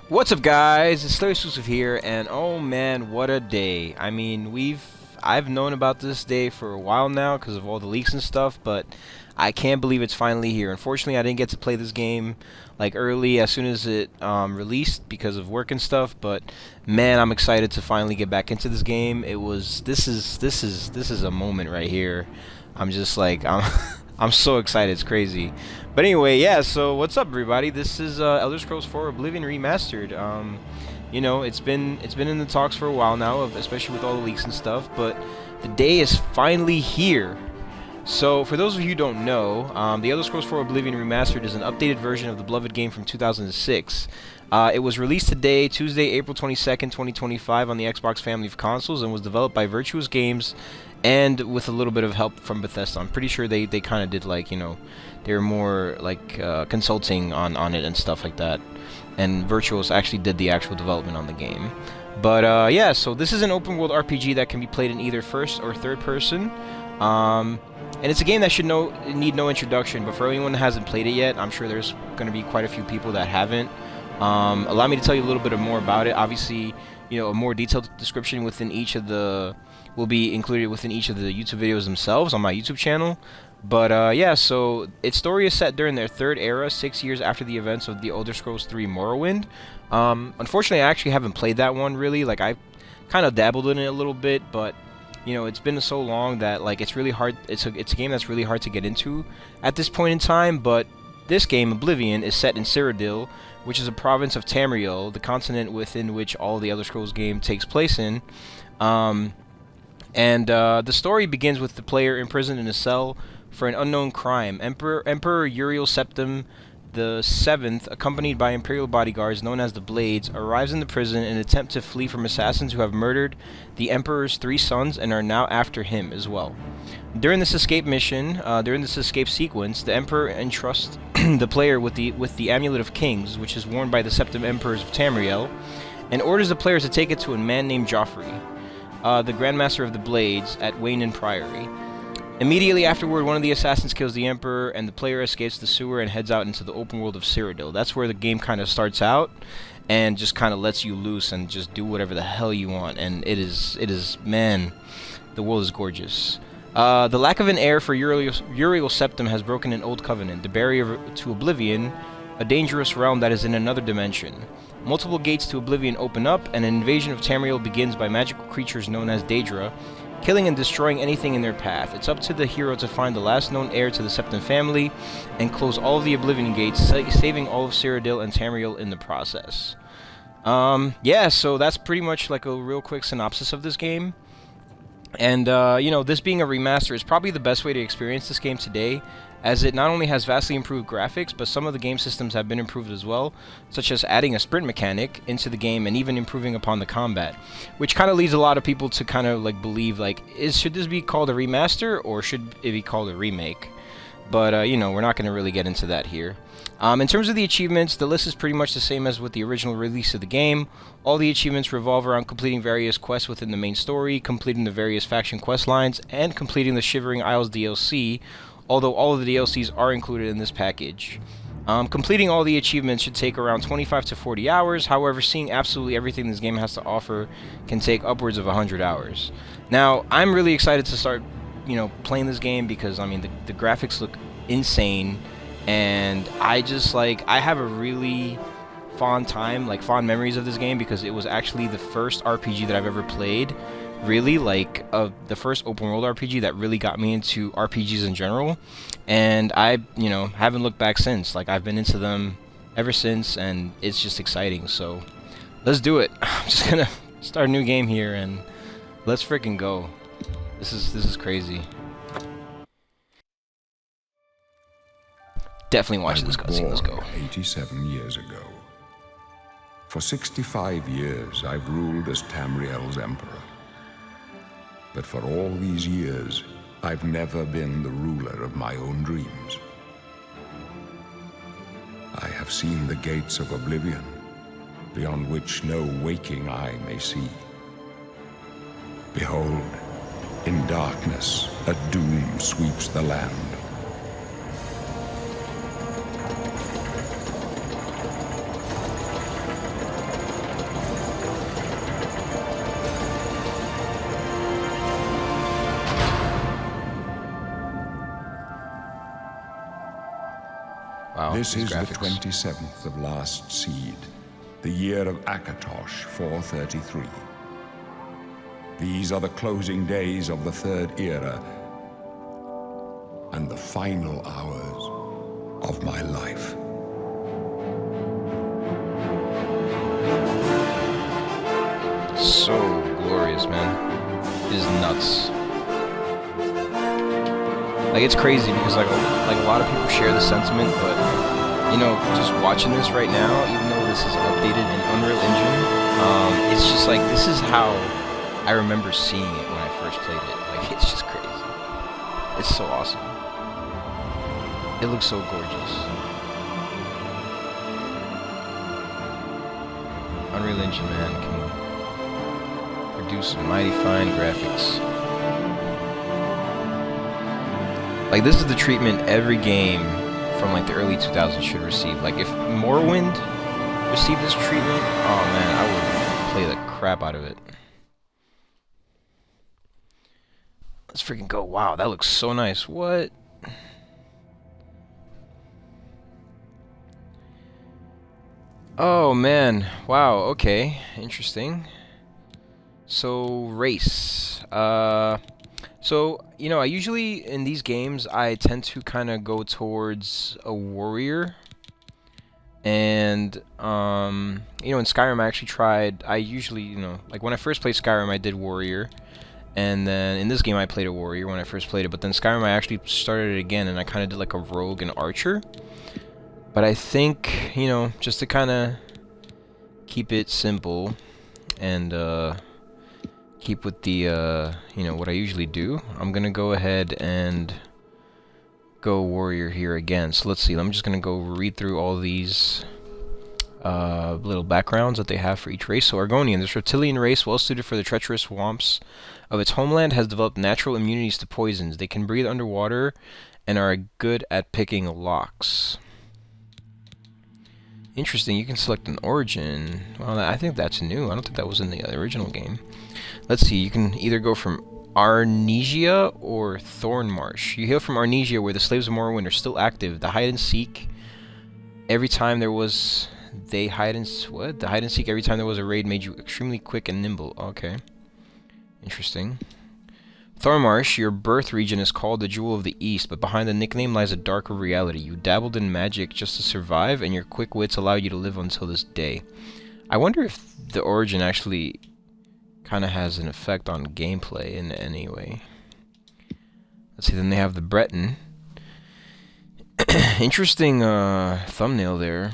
What's up, guys? It's Xclusive here, and oh man, what a day. I mean, I've known about this day for a while now because of all the leaks and stuff, but I can't believe it's finally here. Unfortunately, I didn't get to play this game like early as soon as it released because of work and stuff, but man, I'm excited to finally get back into this game. This is a moment right here. I'm just like I'm so excited, it's crazy. But anyway, yeah, so what's up, everybody? This is Elder Scrolls 4 Oblivion Remastered. You know, it's been in the talks for a while now, especially with all the leaks and stuff, but the day is finally here. So, for those of you who don't know, the Elder Scrolls 4 Oblivion Remastered is an updated version of the beloved game from 2006. It was released today, Tuesday, April 22nd, 2025, on the Xbox family of consoles, and was developed by Virtuous Games and with a little bit of help from Bethesda. I'm pretty sure they kind of did, like, you know, they were more like consulting on it and stuff like that. And Virtuous actually did the actual development on the game. But yeah, so this is an open world RPG that can be played in either first or third person. And it's a game that should need no introduction, but for anyone that hasn't played it yet, I'm sure there's going to be quite a few people that haven't. Allow me to tell you a little bit more about it. Obviously, you know, a more detailed description within each of the will be included within each of the YouTube videos themselves on my YouTube channel. But yeah, so its story is set during their third era, 6 years after the events of the Elder Scrolls 3 Morrowind. Unfortunately, I actually haven't played that one really. Like, I kind of dabbled in it a little bit, but you know, it's been so long that like it's really hard. It's a game that's really hard to get into at this point in time. But this game, Oblivion, is set in Cyrodiil, which is a province of Tamriel, the continent within which all the Elder Scrolls game takes place in. The story begins with the player imprisoned in a cell for an unknown crime. Emperor Uriel Septim VII, accompanied by Imperial bodyguards known as the Blades, arrives in the prison in an attempt to flee from assassins who have murdered the Emperor's 3 sons and are now after him as well. During this escape sequence, the Emperor entrusts the player with the Amulet of Kings, which is worn by the Septim Emperors of Tamriel, and orders the players to take it to a man named Joffrey, the Grandmaster of the Blades, at Wayne Priory. Immediately afterward, one of the assassins kills the Emperor, and the player escapes the sewer and heads out into the open world of Cyrodiil. That's where the game kind of starts out, and just kind of lets you loose and just do whatever the hell you want. And it is, man, the world is gorgeous. The lack of an heir for Uriel Septim has broken an old covenant, the barrier to Oblivion, a dangerous realm that is in another dimension. Multiple gates to Oblivion open up, and an invasion of Tamriel begins by magical creatures known as Daedra, killing and destroying anything in their path. It's up to the hero to find the last known heir to the Septim family and close all of the Oblivion gates, saving all of Cyrodiil and Tamriel in the process. Yeah, so that's pretty much like a real quick synopsis of this game. And, you know, this being a remaster is probably the best way to experience this game today, as it not only has vastly improved graphics, but some of the game systems have been improved as well, such as adding a sprint mechanic into the game and even improving upon the combat, which kind of leads a lot of people to kind of like believe, like, should this be called a remaster or should it be called a remake? But, you know, we're not going to really get into that here. In terms of the achievements, the list is pretty much the same as with the original release of the game. All the achievements revolve around completing various quests within the main story, completing the various faction quest lines, and completing the Shivering Isles DLC, although all of the DLCs are included in this package. Completing all the achievements should take around 25 to 40 hours, however, seeing absolutely everything this game has to offer can take upwards of 100 hours. Now, I'm really excited to start, you know, playing this game because, I mean, the graphics look insane, and I just, like, I have a really fond memories of this game because it was actually the first RPG that I've ever played, really, like, the first open world RPG that really got me into RPGs in general, and I, you know, haven't looked back since. Like, I've been into them ever since, and it's just exciting, so let's do it. I'm just gonna start a new game here, and let's freaking go. This is crazy. Definitely watch this cutscene. Let's go. 87 years ago. For 65 years, I've ruled as Tamriel's emperor. But for all these years, I've never been the ruler of my own dreams. I have seen the gates of Oblivion, beyond which no waking eye may see. Behold, in darkness, a doom sweeps the land. Wow, This these is graphics. the 27th of last seed, the year of Akatosh 433. These are the closing days of the Third Era and the final hours of my life. So glorious, man. It is nuts. Like, it's crazy because like a lot of people share the sentiment, but you know, just watching this right now, even though this is updated in Unreal Engine, it's just like, this is how I remember seeing it when I first played it. Like, it's just crazy. It's so awesome. It looks so gorgeous. Unreal Engine, man, can produce mighty fine graphics. Like, this is the treatment every game from like the early 2000s should receive. Like, if Morrowind received this treatment, oh man, I would play the crap out of it. Let's freaking go. Wow, that looks so nice. What? Oh man, wow, okay, interesting. So, race. So, you know, I usually, in these games, I tend to kind of go towards a warrior. And, you know, in Skyrim, I actually tried, I usually, you know, like when I first played Skyrim, I did warrior. And then in this game, I played a warrior when I first played it. But then Skyrim, I actually started it again, and I kind of did like a rogue and archer. But I think, you know, just to kind of keep it simple and, keep with the, you know, what I usually do, I'm gonna go ahead and go warrior here again. So let's see, I'm just gonna go read through all these little backgrounds that they have for each race. So Argonian, this reptilian race, well suited for the treacherous swamps of its homeland, has developed natural immunities to poisons. They can breathe underwater and are good at picking locks. Interesting, you can select an origin. Well, I think that's new. I don't think that was in the original game. Let's see, you can either go from Arnesia or Thornmarsh. You hail from Arnesia, where the slaves of Morrowind are still active. The hide and seek every time there was... The hide and seek every time there was a raid made you extremely quick and nimble. Okay. Interesting. Thornmarsh, your birth region, is called the Jewel of the East, but behind the nickname lies a darker reality. You dabbled in magic just to survive, and your quick wits allow you to live until this day. I wonder if the origin actually kind of has an effect on gameplay in any way. Let's see, then they have the Breton. Interesting thumbnail there.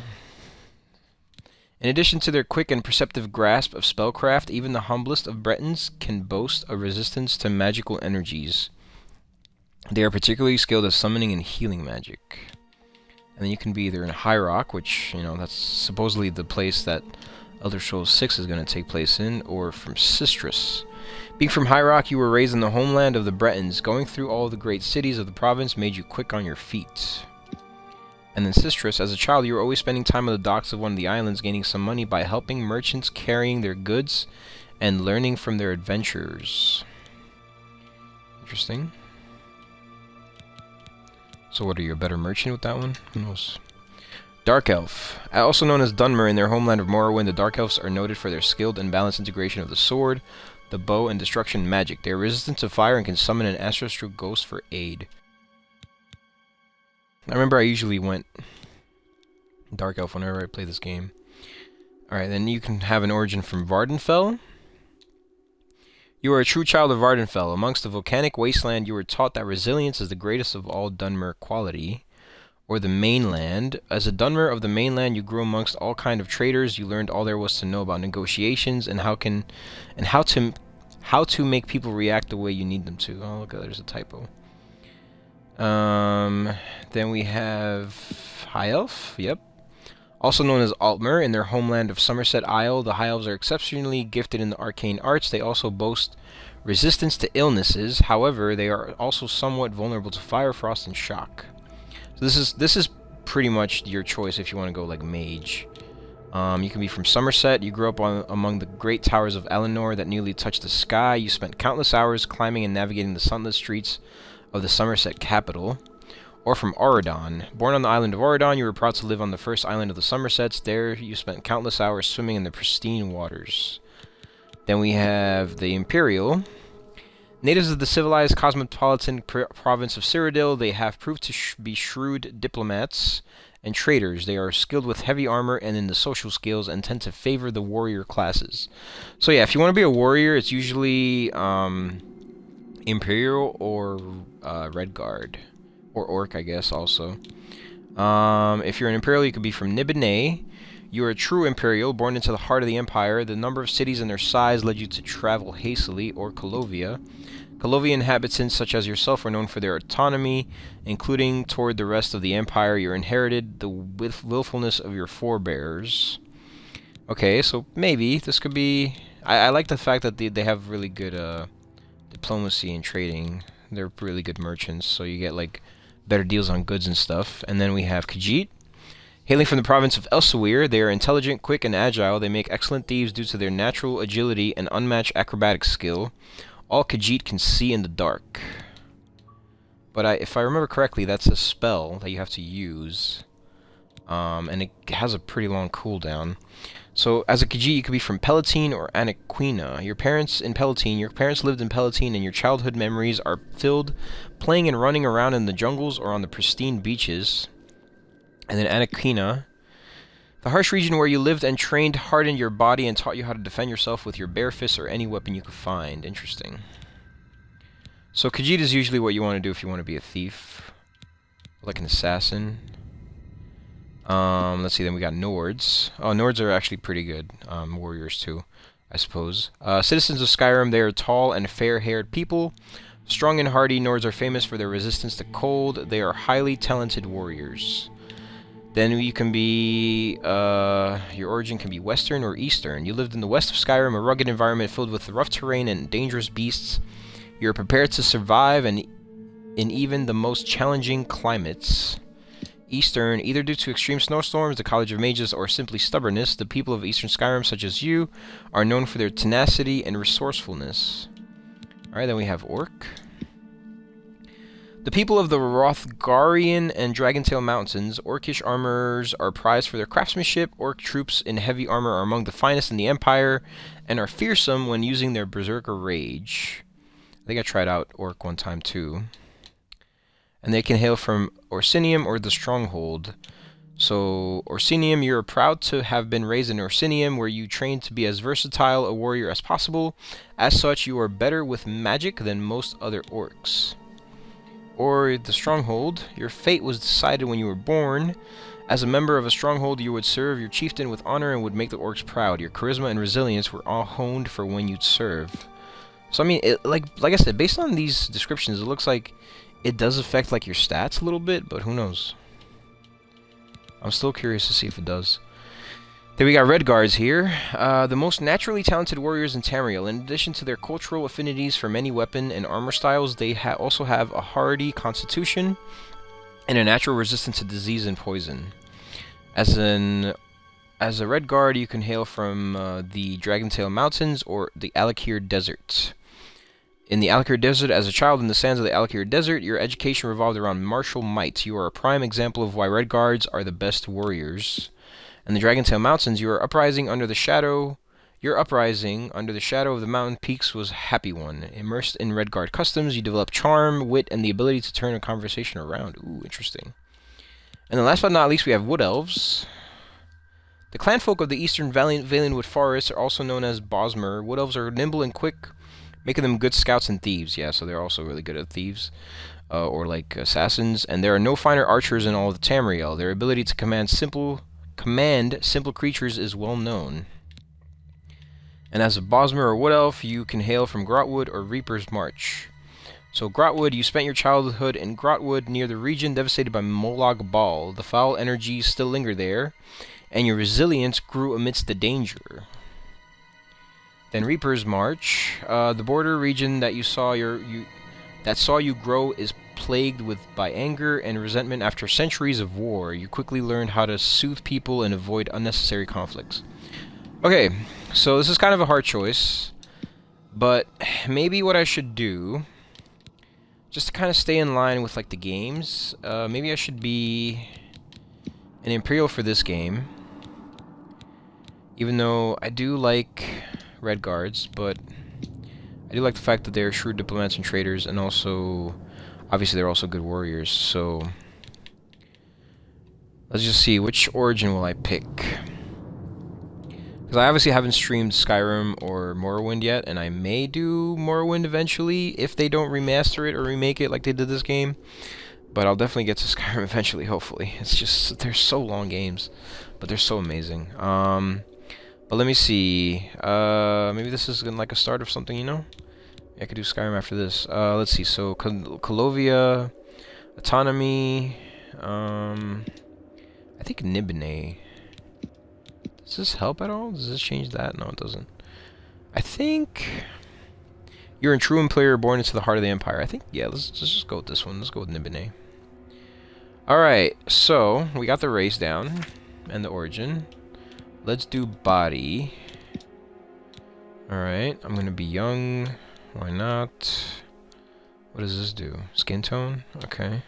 In addition to their quick and perceptive grasp of spellcraft, even the humblest of Bretons can boast a resistance to magical energies. They are particularly skilled at summoning and healing magic. And then you can be either in High Rock, which, you know, that's supposedly the place that Elder Scrolls 6 is going to take place in, or from Sistrus. Being from High Rock, you were raised in the homeland of the Bretons. Going through all the great cities of the province made you quick on your feet. And then Sistrus, as a child, you were always spending time on the docks of one of the islands, gaining some money by helping merchants carrying their goods and learning from their adventures. Interesting. So what, are you a better merchant with that one? Who knows? Dark Elf. Also known as Dunmer, in their homeland of Morrowind, the Dark Elves are noted for their skilled and balanced integration of the sword, the bow, and destruction magic. They are resistant to fire and can summon an ancestral ghost for aid. I remember I usually went Dark Elf whenever I play this game. Alright, then you can have an origin from Vardenfell. You are a true child of Vardenfell. Amongst the volcanic wasteland, you were taught that resilience is the greatest of all Dunmer quality. Or the mainland. As a Dunmer of the mainland, you grew amongst all kind of traders. You learned all there was to know about negotiations and how to make people react the way you need them to. Oh, look, there's a typo. Then we have High Elf, yep. Also known as Altmer, in their homeland of Somerset Isle, the High Elves are exceptionally gifted in the arcane arts. They also boast resistance to illnesses. However, they are also somewhat vulnerable to fire, frost, and shock. So this is pretty much your choice if you want to go like mage. You can be from Somerset. You grew up among the great towers of Eleanor that nearly touched the sky. You spent countless hours climbing and navigating the sunlit streets of the Somerset capital. or from Auradon. Born on the island of Auradon, you were proud to live on the first island of the Somersets. There, you spent countless hours swimming in the pristine waters. Then we have the Imperial. Natives of the civilized cosmopolitan province of Cyrodiil, they have proved to be shrewd diplomats and traders. They are skilled with heavy armor and in the social skills and tend to favor the warrior classes. So yeah, if you want to be a warrior, it's usually Imperial or Red Guard. Or Orc, I guess, also. If you're an Imperial, you could be from Nibene. You are a true Imperial, born into the heart of the Empire. The number of cities and their size led you to travel hastily, or Colovia. Colovia inhabitants, such as yourself, are known for their autonomy, including toward the rest of the Empire. You inherited the willfulness of your forebears. Okay, so maybe this could be... I like the fact that they have really good diplomacy and trading. They're really good merchants, so you get, like, better deals on goods and stuff. And then we have Khajiit. Hailing from the province of Elsewhere, they are intelligent, quick, and agile. They make excellent thieves due to their natural agility and unmatched acrobatic skill. All Khajiit can see in the dark. But if I remember correctly, that's a spell that you have to use. And it has a pretty long cooldown. So, as a Khajiit, you could be from Palatine or Anaquina. Your parents lived in Palatine, and your childhood memories are filled playing and running around in the jungles or on the pristine beaches. And then Anaquina, the harsh region where you lived and trained, hardened your body and taught you how to defend yourself with your bare fists or any weapon you could find. Interesting. So Khajiit is usually what you want to do if you want to be a thief. Like an assassin. Let's see, then we got Nords. Oh, Nords are actually pretty good. Warriors too, I suppose. Citizens of Skyrim, they are tall and fair-haired people. Strong and hardy, Nords are famous for their resistance to cold. They are highly talented warriors. Then you can be, your origin can be Western or Eastern. You lived in the west of Skyrim, a rugged environment filled with rough terrain and dangerous beasts. You are prepared to survive in even the most challenging climates. Eastern, either due to extreme snowstorms, the College of Mages, or simply stubbornness, the people of Eastern Skyrim, such as you, are known for their tenacity and resourcefulness. Alright, then we have Orc. The people of the Hrothgarian and Dragentail Mountains, Orcish armors are prized for their craftsmanship. Orc troops in heavy armor are among the finest in the Empire, and are fearsome when using their Berserker Rage. I think I tried out Orc one time too. And they can hail from Orsinium or the Stronghold. So, Orsinium, you're proud to have been raised in Orsinium, where you trained to be as versatile a warrior as possible. As such, you are better with magic than most other orcs. Or the Stronghold, your fate was decided when you were born. As a member of a stronghold, you would serve your chieftain with honor and would make the orcs proud. Your charisma and resilience were all honed for when you'd serve. So, I mean, like I said, based on these descriptions, it looks like it does affect, like, your stats a little bit, but who knows? I'm still curious to see if it does. Then we got Red Guards here. The most naturally talented warriors in Tamriel. In addition to their cultural affinities for many weapon and armor styles, they also have a hardy constitution and a natural resistance to disease and poison. As a Red Guard, you can hail from the Dragentail Mountains or the Alakir Desert. In the Alakir Desert, as a child in the sands of the Alakir Desert, your education revolved around martial might. You are a prime example of why Red Guards are the best warriors. In the Dragentail Mountains, your uprising under the shadow of the mountain peaks was a happy one. Immersed in Red Guard customs, you develop charm, wit, and the ability to turn a conversation around. Ooh, interesting. And then last but not least, we have Wood Elves. The clanfolk of the eastern Valenwood Forest are also known as Bosmer. Wood Elves are nimble and quick, making them good scouts and thieves. Yeah, so they're also really good at thieves. Or like assassins. And there are no finer archers in all of Tamriel. Their ability to command simple creatures is well known. And as a Bosmer or Wood Elf, you can hail from Grotwood or Reaper's March. So Grotwood, you spent your childhood in Grotwood near the region devastated by Molag Bal. The foul energies still linger there, and your resilience grew amidst the danger. Then Reaper's March, the border region that saw you grow is plagued by anger and resentment after centuries of war. You quickly learned how to soothe people and avoid unnecessary conflicts. Okay, so this is kind of a hard choice, but maybe what I should do... just to kind of stay in line with like the games, maybe I should be an Imperial for this game. Even though I do like Red Guards, but I do like the fact that they're shrewd diplomats and traders, and also, obviously, they're also good warriors. So let's just see, which origin will I pick? Because I obviously haven't streamed Skyrim or Morrowind yet, and I may do Morrowind eventually if they don't remaster it or remake it like they did this game. But I'll definitely get to Skyrim eventually, hopefully. It's just, they're so long games, but they're so amazing. But let me see. Maybe this is like a start of something, you know? I could do Skyrim after this. Let's see. So, Colovia, Autonomy, I think Nibene. Does this help at all? Does this change that? No, it doesn't. I think you're a true player born into the heart of the Empire. I think, yeah, let's just go with this one. Let's go with Nibene. Alright, so we got the race down and the origin. Let's do body. Alright, I'm gonna be young. Why not? What does this do? Skin tone? Okay.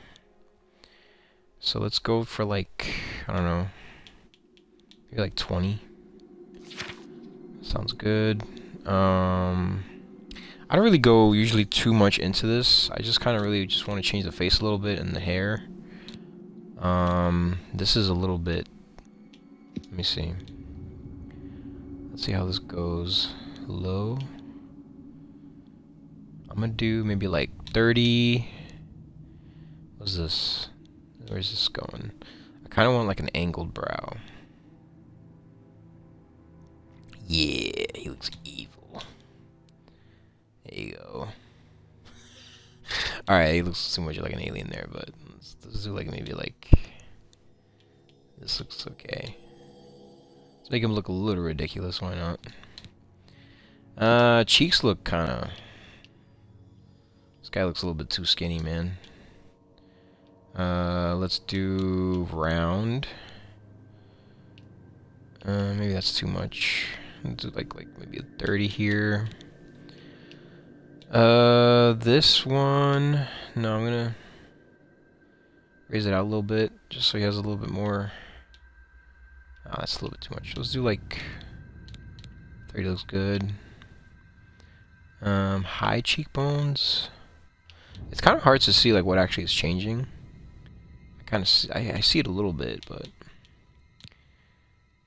So let's go for like, I don't know, maybe like 20. Sounds good. I don't really go usually too much into this. I just kind of really just want to change the face a little bit and the hair. This is a little bit, let me see. Let's see how this goes. Low. I'm gonna do maybe like 30. What's this? Where's this going? I kind of want like an angled brow. Yeah, he looks evil. There you go. Alright, he looks too much like an alien there, but let's do like maybe like... This looks okay. Let's make him look a little ridiculous, why not? Cheeks look kinda... This guy looks a little bit too skinny, man. Let's do round. Maybe that's too much. Let's do like maybe a 30 here. This one... No, I'm gonna raise it out a little bit, just so he has a little bit more... Oh, that's a little bit too much. Let's do like... 30 looks good. High cheekbones. It's kind of hard to see like what actually is changing. I see it a little bit, but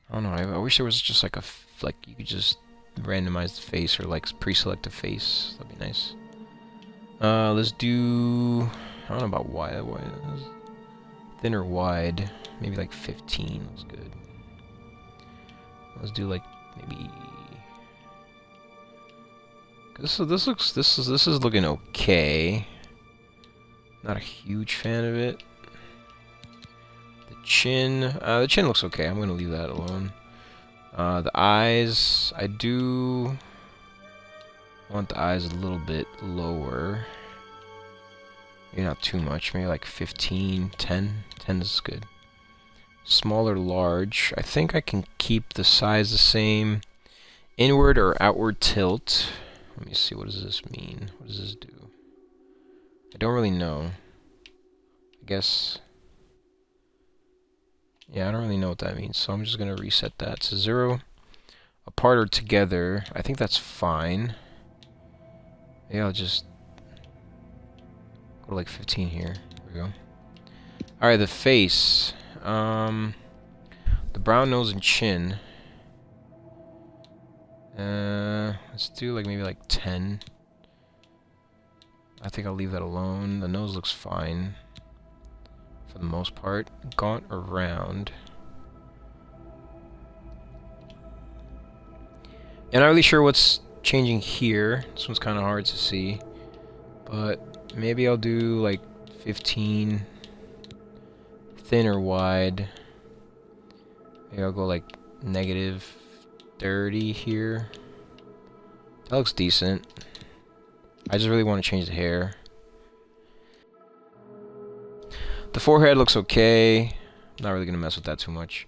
I don't know. I wish there was just like like you could just randomize the face or like pre-select a face. That'd be nice. Let's do... I don't know about wide. Thin or wide. Maybe like 15 looks good. Let's do like maybe... This is looking okay. Not a huge fan of it. The chin looks okay. I'm gonna leave that alone. The eyes, I do want the eyes a little bit lower. Maybe not too much. Maybe like 15, 10. 10 is good. Small or large. I think I can keep the size the same. Inward or outward tilt. Let me see, what does this mean? What does this do? I don't really know. I guess... Yeah, I don't really know what that means, so I'm just going to reset that to 0. Apart or together, I think that's fine. Yeah, I'll just go to like 15 here. There we go. Alright, the face. The brown nose and chin. Let's do like maybe like 10. I think I'll leave that alone. The nose looks fine for the most part. Gaunt or round. And I'm not really sure what's changing here. This one's kind of hard to see, but maybe I'll do like 15. Thin or wide. Maybe I'll go like negative 30 here. That looks decent. I just really want to change the hair. The forehead looks okay. Not really gonna mess with that too much.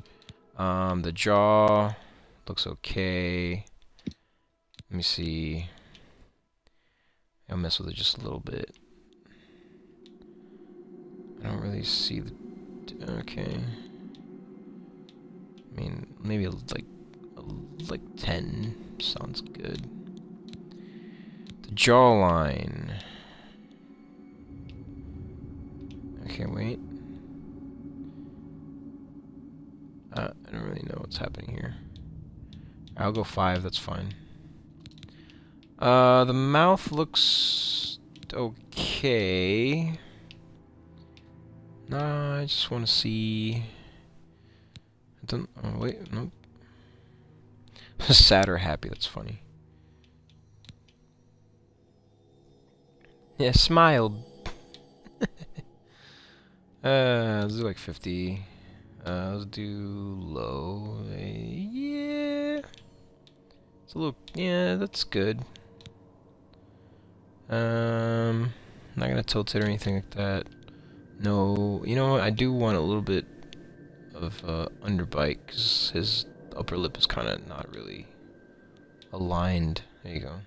The jaw looks okay. Let me see. I'll mess with it just a little bit. I don't really see the... Okay. I mean, maybe like 10 sounds good. The jawline. Okay, wait. I don't really know what's happening here. I'll go 5, that's fine. The mouth looks okay. Nah, I just want to see... I don't... Oh, wait, nope. Sad or happy, that's funny. Yeah, smile. Let's do like 50. Let's do low. Yeah. It's a little... Yeah, that's good. Not gonna tilt it or anything like that. No, you know what? I do want a little bit of underbite because his upper lip is kind of not really aligned. There you go.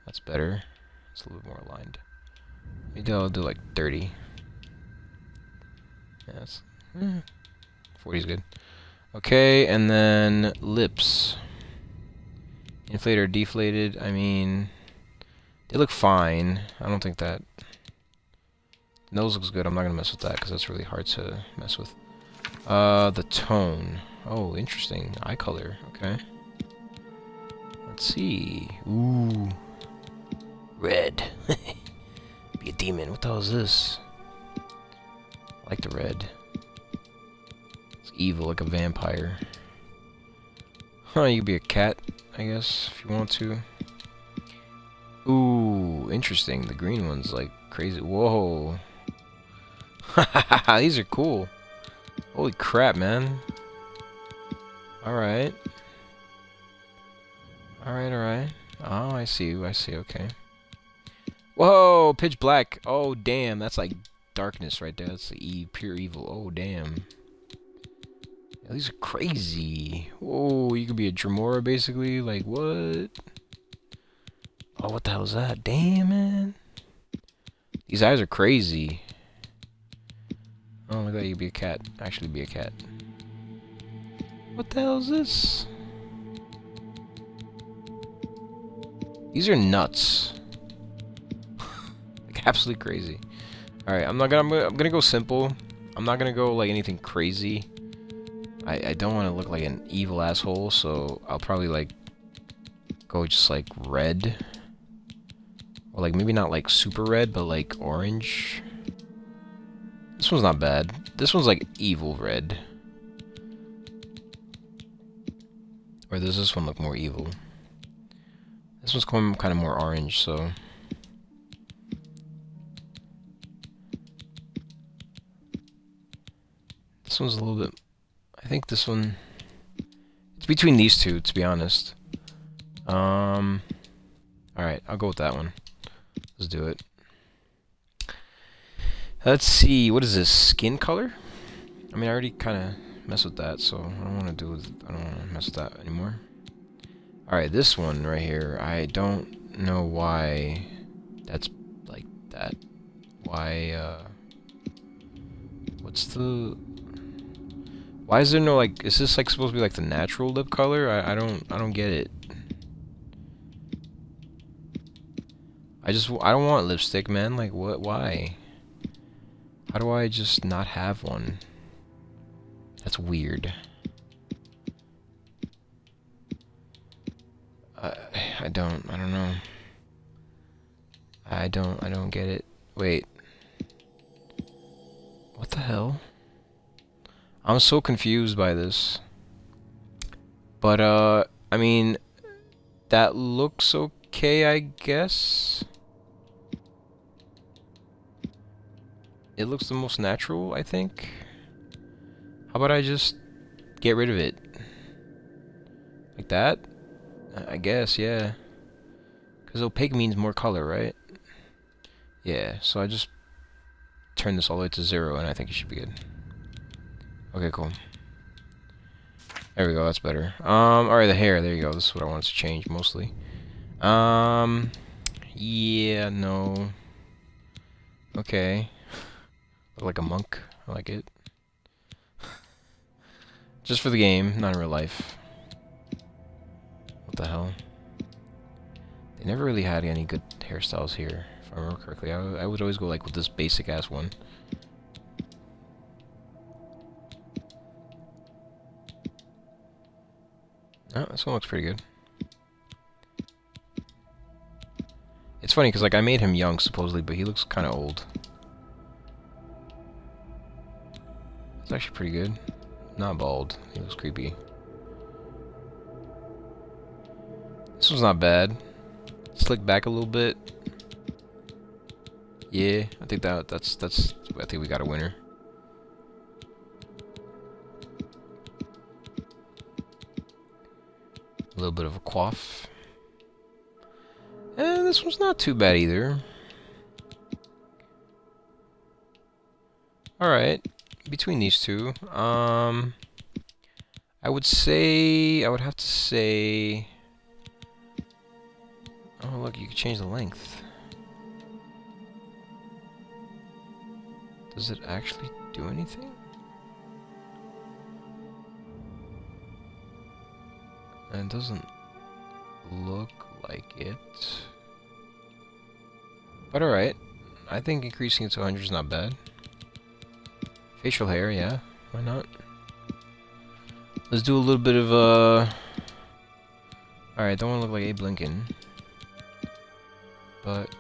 That's better. It's a little bit more aligned. Maybe I'll do like 30. Yeah, that's 40 is good. Okay, and then lips. Inflated or deflated? I mean, they look fine. I don't think that... Nose looks good. I'm not gonna mess with that because that's really hard to mess with. The tone. Oh, interesting. Eye color. Okay. Let's see. Ooh. Red. Be a demon. What the hell is this? I like the red. It's evil, like a vampire. Huh, you could be a cat, I guess, if you want to. Ooh, interesting. The green one's like crazy. Whoa. These are cool. Holy crap, man. Alright. Alright. Oh, I see you. I see. Okay. Whoa, pitch black. Oh, damn. That's like darkness right there. That's the pure evil. Oh, damn. Yeah, these are crazy. Whoa, you could be a Dremora, basically. Like, what? Oh, what the hell is that? Damn, man. These eyes are crazy. Oh, look at that. You could be a cat. Actually be a cat. What the hell is this? These are nuts. Like, absolutely crazy. Alright, I'm gonna go simple. I'm not gonna go like anything crazy. I don't want to look like an evil asshole, so I'll probably like go just like red. Or like maybe not like super red, but like orange. This one's not bad. This one's like evil red. Or does this one look more evil? This one's going kind of more orange, so... This one's a little bit... I think this one... It's between these two, to be honest. Alright, I'll go with that one. Let's do it. Let's see, what is this? Skin color? I mean, I already kind of messed with that, so I don't want to mess with that anymore. Alright, this one right here, I don't know why that's like that. Why, what's the... Why is there no, like, is this, like, supposed to be, like, the natural lip color? I don't get it. I don't want lipstick, man. Like, what, why? How do I just not have one? That's weird. I don't know. I don't get it. Wait. What the hell? I'm so confused by this. But, I mean, that looks okay, I guess. It looks the most natural, I think. How about I just get rid of it? Like that? I guess, yeah. Because opaque means more color, right? Yeah, so I just turn this all the way to 0, and I think it should be good. Okay, cool. There we go, that's better. Alright, the hair, there you go. This is what I wanted to change, mostly. Yeah, no. Okay. Look like a monk. I like it. Just for the game, not in real life. What the hell? They never really had any good hairstyles here, if I remember correctly. I would always go like with this basic ass one. Oh, this one looks pretty good. It's funny because like I made him young supposedly, but he looks kind of old. It's actually pretty good. Not bald. He looks creepy. This one's not bad. Slick back a little bit. Yeah, I think that's I think we got a winner. A little bit of a coif. And this one's not too bad either. Alright. Between these two, I would have to say... Oh, look, you can change the length. Does it actually do anything? And it doesn't look like it. But alright. I think increasing it to 100 is not bad. Facial hair, yeah. Why not? Let's do a little bit of Alright, don't want to look like Abe Lincoln. But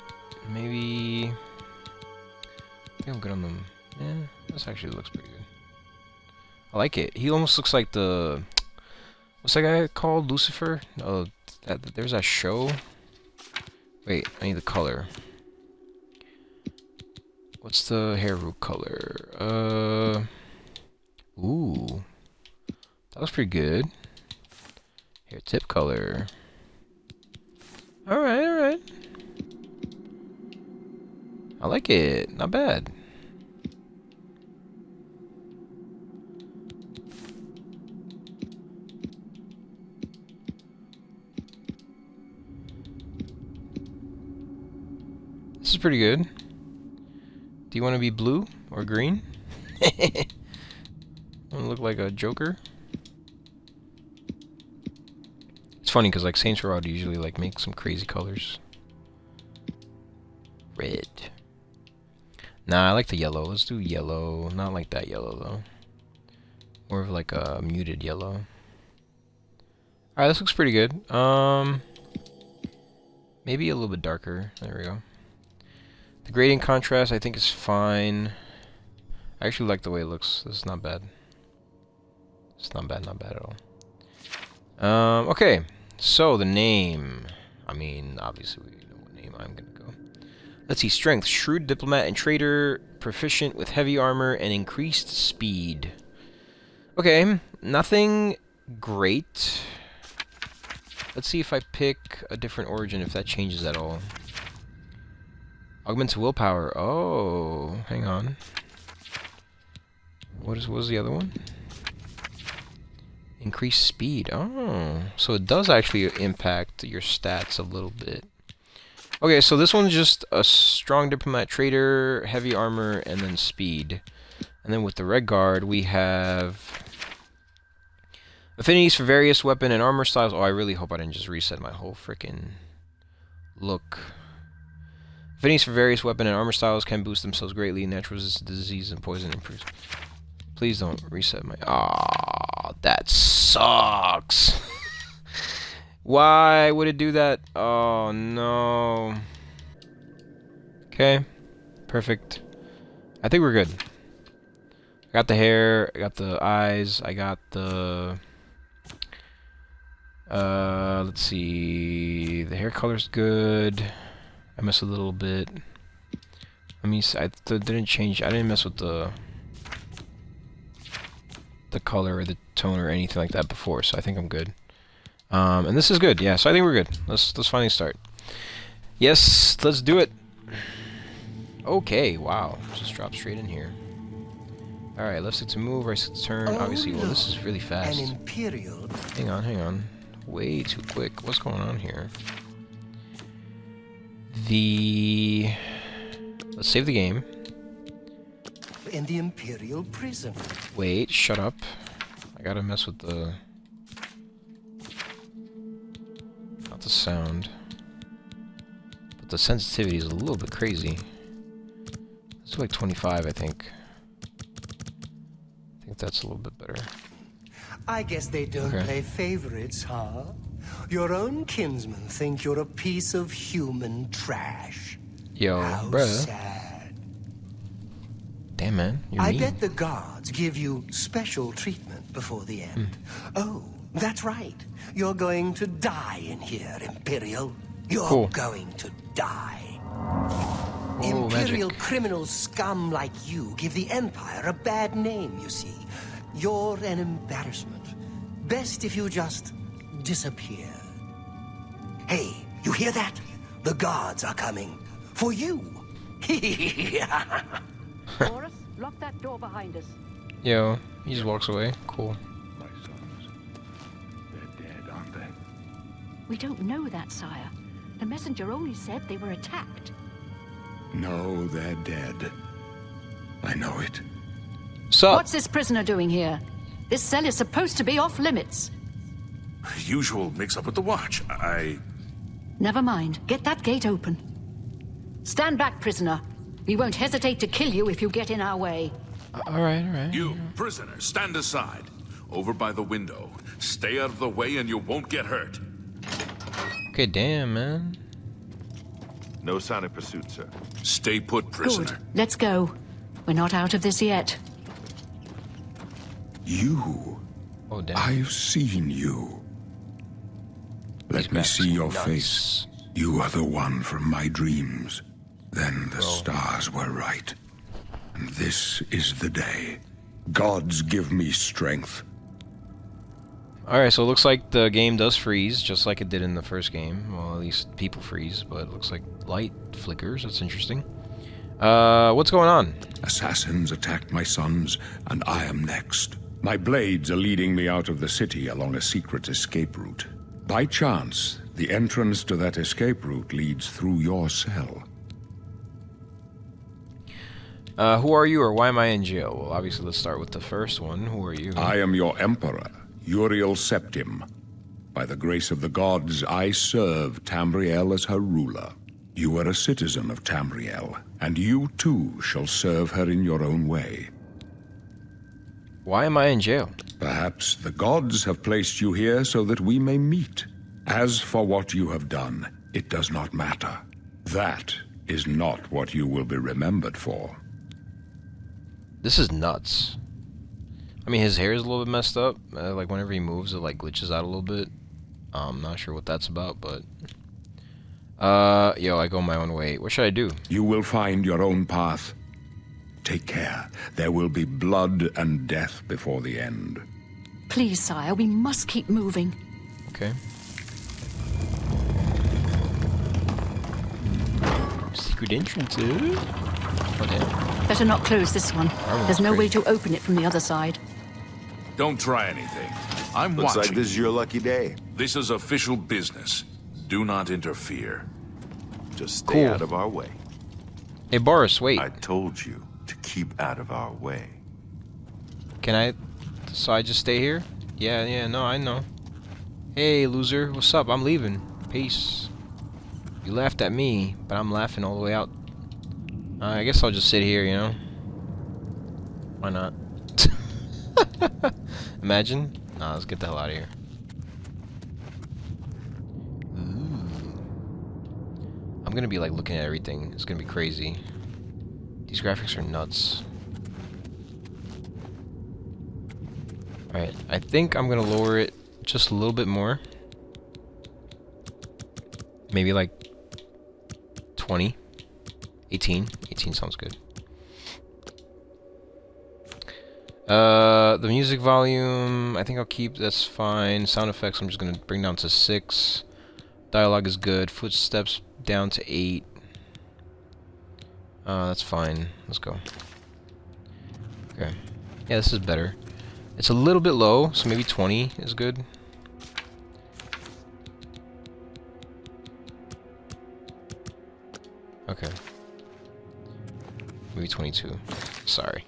maybe... I think I'm good on them. Yeah, this actually looks pretty good. I like it. He almost looks like the... What's that guy called? Lucifer? Oh, there's that show. Wait, I need the color. What's the hair root color? Ooh. That was pretty good. Hair tip color. Alright, alright. I like it. Not bad. This is pretty good. Do you want to be blue or green? Want to look like a Joker? It's funny because like Saints Row usually like make some crazy colors. Red. Nah, I like the yellow. Let's do yellow. Not like that yellow though. More of like a muted yellow. Alright, this looks pretty good. Maybe a little bit darker. There we go. The gradient contrast I think is fine. I actually like the way it looks. This is not bad. It's not bad at all. Okay. So the name. I mean, obviously we know what name I'm gonna go. Let's see. Strength: shrewd diplomat and traitor, proficient with heavy armor and increased speed. Okay, nothing great. Let's see if I pick a different origin, if that changes at all. Augments willpower. Oh, hang on. What was the other one? Increased speed. Oh, so it does actually impact your stats a little bit. Okay, so this one's just a strong diplomat, traitor, heavy armor, and then speed. And then with the red guard, we have affinities for various weapon and armor styles. Oh, I really hope I didn't just reset my whole frickin' look. Affinities for various weapon and armor styles can boost themselves greatly. Natural resistance to disease and poison improves. Please don't reset my... Aw, that sucks. Why would it do that? Oh, no. Okay. Perfect. I think we're good. I got the hair. I got the eyes. I got the... let's see. The hair color's good. I messed a little bit. Let me see. I didn't change. I didn't mess with the color or the tone or anything like that before, so I think I'm good. And this is good. Yeah, so I think we're good. Let's finally start. Yes, let's do it. Okay, wow. Just drop straight in here. Alright, left stick to move, right stick to turn. Obviously, well, this is really fast. An Imperial. Hang on. Way too quick. What's going on here? Let's save the game. in the Imperial Prison. Wait, shut up. I gotta mess with the... Not the sound. But the sensitivity is a little bit crazy. Let's do like 25, I think. I think that's a little bit better. I guess they don't play favorites, huh? Your own kinsmen think you're a piece of human trash. Yo, How bruh. sad. Damn, man. You're I mean. bet the guards give you special treatment before the end. Oh, that's right. You're going to die in here, Imperial. You're Cool. going to die. Oh, Imperial magic. criminal scum like you give the Empire a bad name, you see. You're an embarrassment. Best if you just disappear. Hey, you hear that? The guards are coming. For you. Horus, lock that door behind us. Yo, he just walks away. Cool. My sons, they're dead, aren't they? We don't know that, sire. The messenger only said they were attacked. No, they're dead. I know it. Sup? What's this prisoner doing here? This cell is supposed to be off limits. Usual mix-up with the watch. Never mind. Get that gate open. Stand back, prisoner. We won't hesitate to kill you if you get in our way. Alright, alright. You, prisoner, stand aside. Over by the window. Stay out of the way and you won't get hurt. Okay, damn, man. No sign of pursuit, sir. Stay put, prisoner. Good. Let's go. We're not out of this yet. You. Oh, damn. I've seen you. Let me see your face. You are the one from my dreams. Then the stars were right. And this is the day. Gods give me strength. Alright, so it looks like the game does freeze, just like it did in the first game. Well, at least people freeze, but it looks like light flickers. That's interesting. What's going on? Assassins attacked my sons, and I am next. My blades are leading me out of the city along a secret escape route. By chance, the entrance to that escape route leads through your cell. Who are you, or why am I in jail? Well, obviously, let's start with the first one. Who are you? I am your Emperor, Uriel Septim. By the grace of the gods, I serve Tamriel as her ruler. You are a citizen of Tamriel, and you too shall serve her in your own way. Why am I in jail? Perhaps the gods have placed you here so that we may meet. As for what you have done, it does not matter. That is not what you will be remembered for. This is nuts. I mean, his hair is a little bit messed up. Like, whenever he moves, it, like, glitches out a little bit. I'm not sure what that's about, but... yo, I go my own way. What should I do? You will find your own path. Take care. There will be blood and death before the end. Please, sire, we must keep moving. Okay. Secret entrances? Oh, damn. Better not close this one. There's no way to open it from the other side. Don't try anything. I'm Looks watching. like this is your lucky day. This is official business. Do not interfere. Just stay Cool. out of our way. Hey, Boris, wait. I told you to keep out of our way. Can I... So I just stay here? Yeah, no, I know. Hey, loser. What's up? I'm leaving. Peace. You laughed at me, but I'm laughing all the way out. I guess I'll just sit here, you know? Why not? Imagine? Nah, let's get the hell out of here. Ooh. I'm gonna be like looking at everything. It's gonna be crazy. These graphics are nuts. Alright, I think I'm gonna lower it just a little bit more. Maybe like 20. 18. 18 sounds good. The music volume, I think I'll keep, that's fine. Sound effects, I'm just gonna bring down to 6. Dialogue is good. Footsteps down to 8. That's fine. Let's go. Okay. Yeah, this is better. It's a little bit low, so maybe 20 is good. Okay. Maybe 22. Sorry.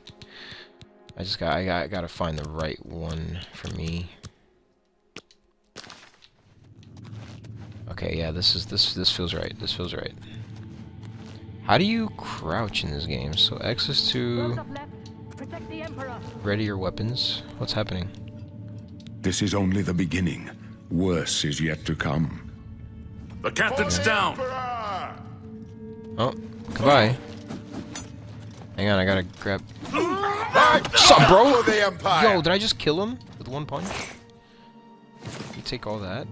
I gotta find the right one for me. Okay, yeah, this feels right. This feels right. How do you crouch in this game? So X is to Protect the Emperor. ready your weapons. What's happening? This is only the beginning. Worse is yet to come. The captain's down! Oh, goodbye. Hang on, I gotta grab. Sup, bro? Yo, did I just kill him with one punch? You take all that.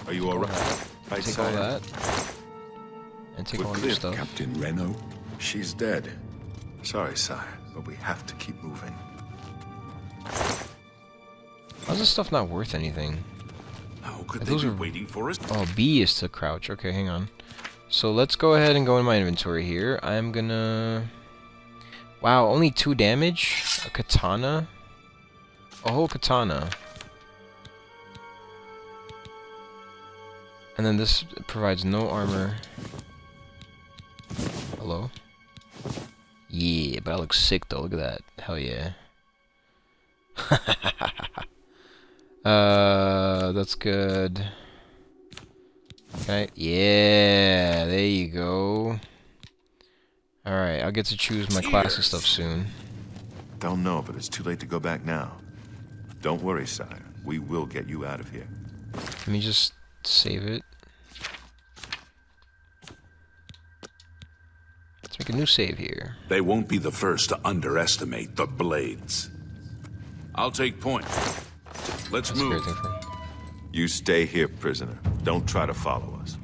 Are you alright? Take all that. And take all your stuff. Captain Reno. She's dead. Sorry, sire, but we have to keep moving. How's this stuff not worth anything? How could Those they be are- waiting for us? Oh, B is to crouch. Okay, hang on. So let's go ahead and go in my inventory here. I'm gonna... Wow, only 2 damage? A katana? A whole katana. And then this provides no armor. Hello? Yeah, but I look sick though. Look at that. Hell yeah. That's good. Okay. Yeah, there you go. Alright, I'll get to choose my class and stuff soon. Don't know, but it's too late to go back now. Don't worry, sire. We will get you out of here. Let me just save it. Let's make a new save here. They won't be the first to underestimate the blades. I'll take point. Let's That's a great move. thing for You stay here, prisoner. Don't try to follow us.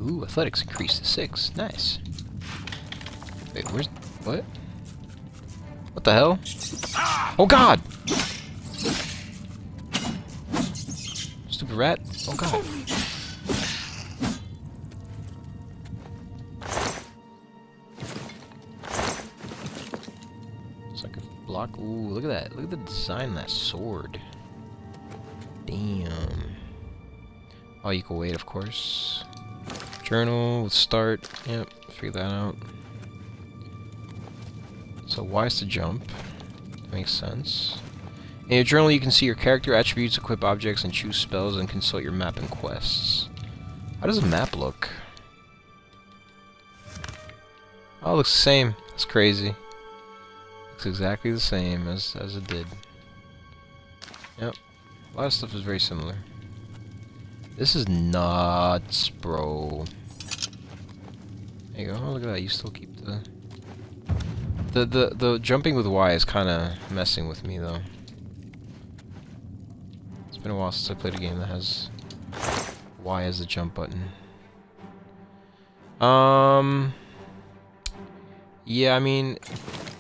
Ooh, athletics increased to 6. Nice. Wait, where's... What? What the hell? Oh god! Stupid rat. Oh god. It's like a block. Ooh, look at that. Look at the design of that sword. Damn. Oh, you can wait, of course. Journal with start. Yep, figure that out. So Y is to jump. Makes sense. In your journal, you can see your character attributes, equip objects, and choose spells, and consult your map and quests. How does the map look? Oh, it looks the same. That's crazy. Looks exactly the same as it did. Yep. A lot of stuff is very similar. This is nuts, bro. There you go. Oh, look at that. You still keep the jumping with Y is kind of messing with me, though. It's been a while since I played a game that has Y as the jump button. Yeah, I mean,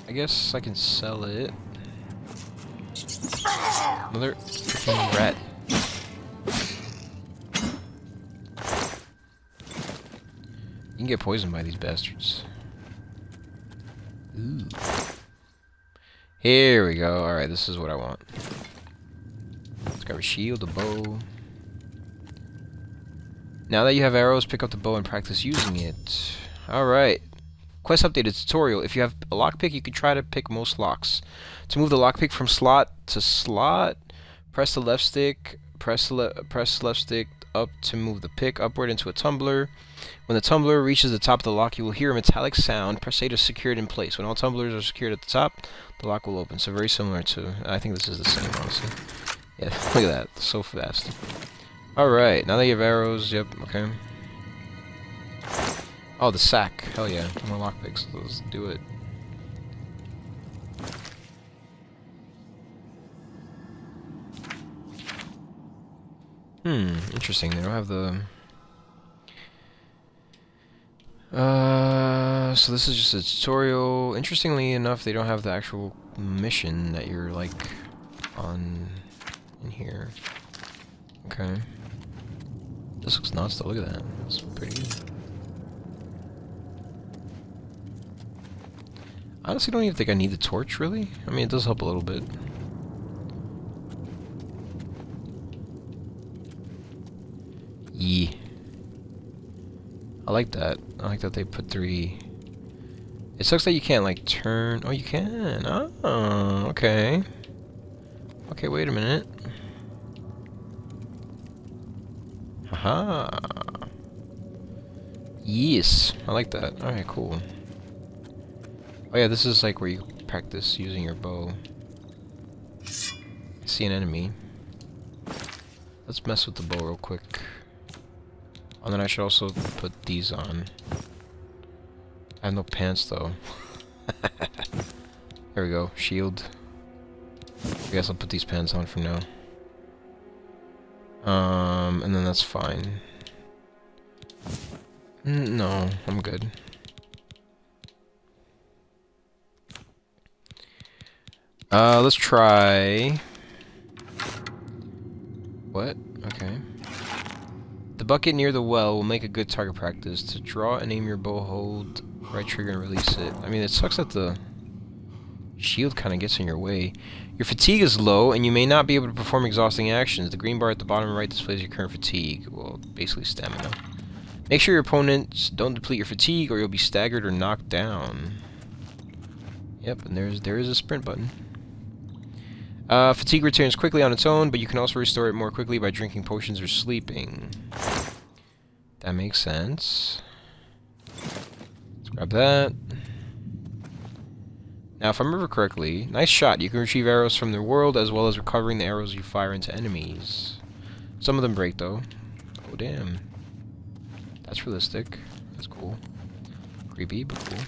I guess I can sell it. Another freaking rat. You can get poisoned by these bastards. Ooh. Here we go. Alright, this is what I want. Let's grab a shield, a bow. Now that you have arrows, pick up the bow and practice using it. Alright. Quest updated tutorial. If you have a lockpick, you can try to pick most locks. To move the lockpick from slot to slot, press the left stick. Press left stick up to move the pick upward into a tumbler. When the tumbler reaches the top of the lock, you will hear a metallic sound. Press A to secure it in place. When all tumblers are secured at the top, the lock will open. So very similar to... I think this is the same, honestly. Yeah, look at that. So fast. Alright, now that you have arrows, yep, okay. Oh, the sack. Hell yeah. More lockpicks. Let's do it. Interesting. They don't have the... so this is just a tutorial. Interestingly enough, they don't have the actual mission that you're, like, on in here. Okay. This looks nuts though, look at that. That's pretty good. Honestly, don't even think I need the torch, really. I mean, it does help a little bit. Yeah. I like that. I like that they put 3 It sucks that you can't, like, turn... Oh, you can. Oh, okay. Okay, wait a minute. Haha. Yes. I like that. Alright, cool. Oh yeah, this is like where you practice using your bow. I see an enemy. Let's mess with the bow real quick. And then I should also put these on. I have no pants though. There we go. Shield. I guess I'll put these pants on for now. And then that's fine. No, I'm good. Let's try... What? Okay. The bucket near the well will make a good target practice. To draw and aim your bow, hold right trigger and release it. I mean, it sucks that the shield kind of gets in your way. Your fatigue is low, and you may not be able to perform exhausting actions. The green bar at the bottom right displays your current fatigue. Well, basically stamina. Make sure your opponents don't deplete your fatigue, or you'll be staggered or knocked down. Yep, and there is a sprint button. Fatigue returns quickly on its own, but you can also restore it more quickly by drinking potions or sleeping. That makes sense. Let's grab that. Now, if I remember correctly, nice shot. You can retrieve arrows from their world, as well as recovering the arrows you fire into enemies. Some of them break, though. Oh, damn. That's realistic. That's cool. Creepy, but cool.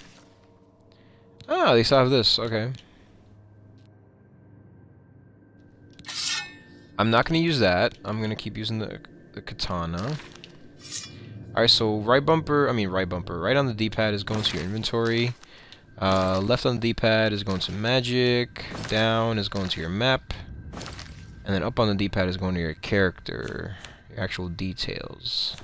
Ah, they still have this. Okay. I'm not going to use that. I'm going to keep using the katana. Alright, so right on the D-pad is going to your inventory. Left on the D-pad is going to magic. Down is going to your map. And then up on the D-pad is going to your character. Your actual details.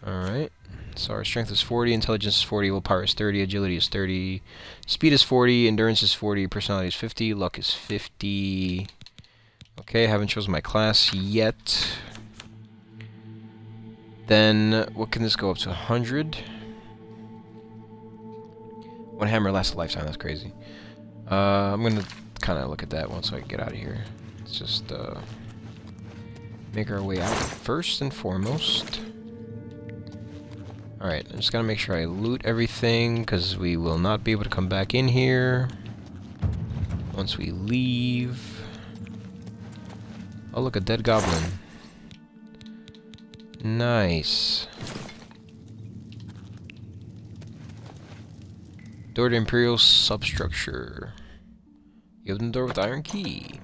Alright. So our strength is 40, intelligence is 40, willpower is 30, agility is 30, speed is 40, endurance is 40, personality is 50, luck is 50. Okay, I haven't chosen my class yet. Then, what can this go up to? 100? One hammer lasts a lifetime, that's crazy. I'm gonna kind of look at that once I get out of here. Let's just make our way out first and foremost. Alright, I'm just gonna make sure I loot everything, because we will not be able to come back in here once we leave. Oh, look, a dead goblin. Nice. Door to Imperial substructure. You open the door with iron key.